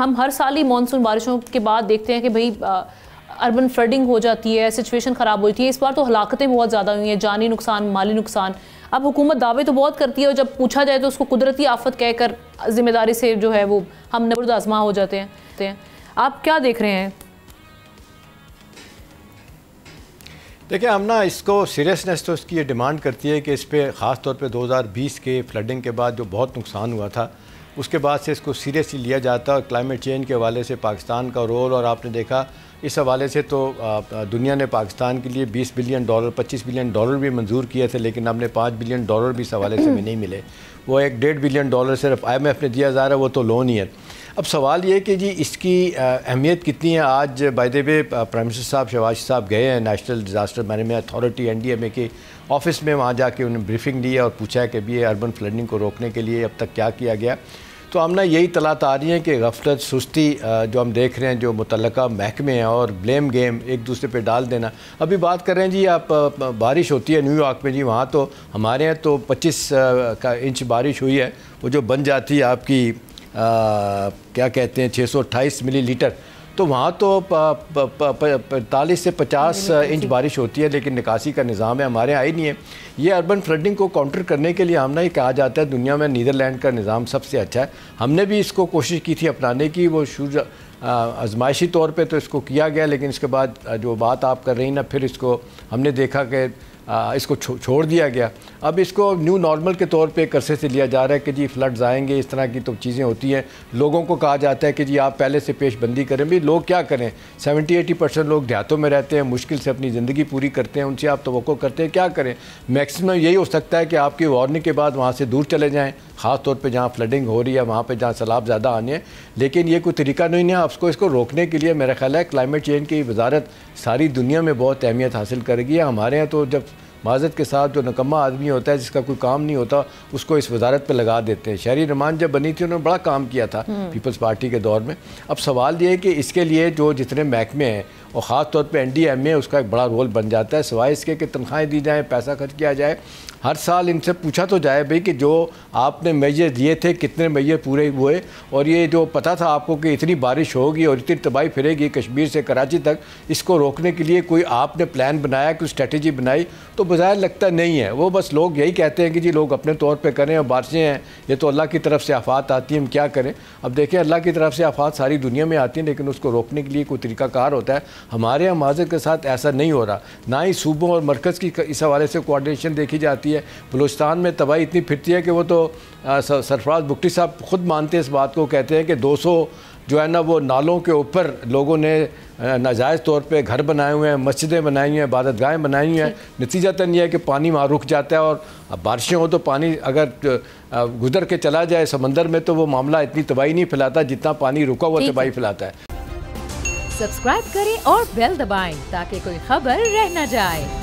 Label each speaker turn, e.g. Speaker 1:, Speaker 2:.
Speaker 1: हम हर साल ही मानसून बारिशों के बाद देखते हैं कि भाई अर्बन फ्लडिंग हो जाती है, सिचुएशन ख़राब होती है। इस बार तो हलाकतें बहुत ज़्यादा हुई हैं, जानी नुकसान, माली नुकसान। अब हुकूमत दावे तो बहुत करती है और जब पूछा जाए तो उसको कुदरती आफत कहकर जिम्मेदारी से जो है वो हम नबर्द आजमा हो जाते हैं। आप क्या देख रहे हैं?
Speaker 2: देखिए, हम ना इसको सीरियसनेस तो इसकी ये डिमांड करती है कि इस पर ख़ास तौर पे 2020 के फ्लडिंग के बाद जो बहुत नुकसान हुआ था उसके बाद से इसको सीरियसली लिया जाता है। और क्लाइमेट चेंज के हवाले से पाकिस्तान का रोल, और आपने देखा इस हवाले से तो दुनिया ने पाकिस्तान के लिए $20 बिलियन, $25 बिलियन भी मंजूर किए थे, लेकिन हमने $5 बिलियन भी इस हवाले से में नहीं मिले। वो एक $1.5 बिलियन सिर्फ IMF ने दिया जा रहा है, वो तो लोन ही है। अब सवाल ये कि जी इसकी अहमियत कितनी है। आज by the way prime minister साहब शहबाज साहब गए हैं national disaster management authority NDMA के ऑफिस में, वहाँ जाके उन्हें ब्रीफिंग दी है और पूछा है कि भी अर्बन फ्लडिंग को रोकने के लिए अब तक क्या किया गया। तो हम ना यही तलात आ रही है कि गफलत, सुस्ती जो हम देख रहे हैं, जो मुतल्लका महकमे हैं, और ब्लेम गेम एक दूसरे पे डाल देना। अभी बात कर रहे हैं जी, आप बारिश होती है न्यूयॉर्क में जी, वहाँ तो हमारे यहाँ तो 25 इंच बारिश हुई है। वो जो बन जाती है आपकी क्या कहते हैं 628 मिलीलीटर, तो वहाँ तो 45 से 50 इंच बारिश होती है, लेकिन निकासी का निज़ाम है हमारे यहाँ ही नहीं है। ये अर्बन फ्लडिंग को काउंटर करने के लिए हम ना ये कहा जाता है दुनिया में नीदरलैंड का निज़ाम सबसे अच्छा है। हमने भी इसको कोशिश की थी अपनाने की, वो आजमाइशी तौर पे तो इसको किया गया, लेकिन इसके बाद जो बात आप कर रही ना, फिर इसको हमने देखा कि इसको छोड़ दिया गया। अब इसको न्यू नॉर्मल के तौर पे एक अरसे से लिया जा रहा है कि जी फ्लड्स आएंगे, इस तरह की तो चीज़ें होती हैं। लोगों को कहा जाता है कि जी आप पहले से पेशबंदी करें। भाई लोग क्या करें, 70-80% लोग देहातों में रहते हैं, मुश्किल से अपनी ज़िंदगी पूरी करते हैं, उनसे आप तवक्को करते हैं क्या करें। मैक्सिमम यही हो सकता है कि आपकी वार्निंग के बाद वहाँ से दूर चले जाएँ, ख़ास तौर पे जहाँ फ्लडिंग हो रही है, वहाँ पे जहाँ सैलाब ज़्यादा आने हैं। लेकिन ये कोई तरीका नहीं है। आपको इसको रोकने के लिए मेरा ख्याल है क्लाइमेट चेंज की वजारत सारी दुनिया में बहुत अहमियत हासिल करेगी। हमारे यहाँ तो जब माजरत के साथ जो नकम्मा आदमी होता है जिसका कोई काम नहीं होता, उसको इस वजारत पे लगा देते हैं। शहरी रमान जब बनी थी उन्होंने बड़ा काम किया था पीपल्स पार्टी के दौर में। अब सवाल ये है कि इसके लिए जो जितने महकमे हैं और ख़ास तौर पे NDMA उसका एक बड़ा रोल बन जाता है। सिवाय इसके कि तनख्वाहें दी जाएँ, पैसा खर्च किया जाए, हर साल इनसे पूछा तो जाए भाई कि जो आपने मेजर दिए थे कितने मेजर पूरे हुए। और ये जो पता था आपको कि इतनी बारिश होगी और इतनी तबाही फिरेगी कश्मीर से कराची तक, इसको रोकने के लिए कोई आपने प्लान बनाया, कोई स्ट्रेटजी बनाई? तो बज़ाहिर लगता नहीं है। वो बस लोग यही कहते हैं कि जी लोग अपने तौर पे करें, और बारिशें हैं ये तो अल्लाह की तरफ से आफात आती हैं, हम क्या करें। अब देखिए अल्लाह की तरफ से आफात सारी दुनिया में आती हैं, लेकिन उसको रोकने के लिए कोई तरीक़ाकार होता है। हमारे यहाँ माज़रत के साथ ऐसा नहीं हो रहा। ना ही सूबों और मरकज़ की इस हवाले से कोऑर्डिनेशन देखी जाती है। बलूचिस्तान में तबाही इतनी फिरती है कि वो तो सरफराज बुगटी साहब खुद मानते हैं इस बात को, कहते हैं कि 200 जो है ना वो नालों के ऊपर लोगों ने नाजायज़ तौर पे घर बनाए हुए हैं, मस्जिदें बनाई हुई हैं, इबादतगाहें बनाई हुई हैं। नतीजतन यह है कि पानी वहाँ रुक जाता है, और बारिशें हो तो पानी अगर गुजर के चला जाए समंदर में तो वो मामला इतनी तबाही नहीं फैलाता जितना पानी रुका हुआ तबाही फैलाता है।
Speaker 3: सब्सक्राइब करें और बेल दबाएं ताकि कोई खबर रह न जाए।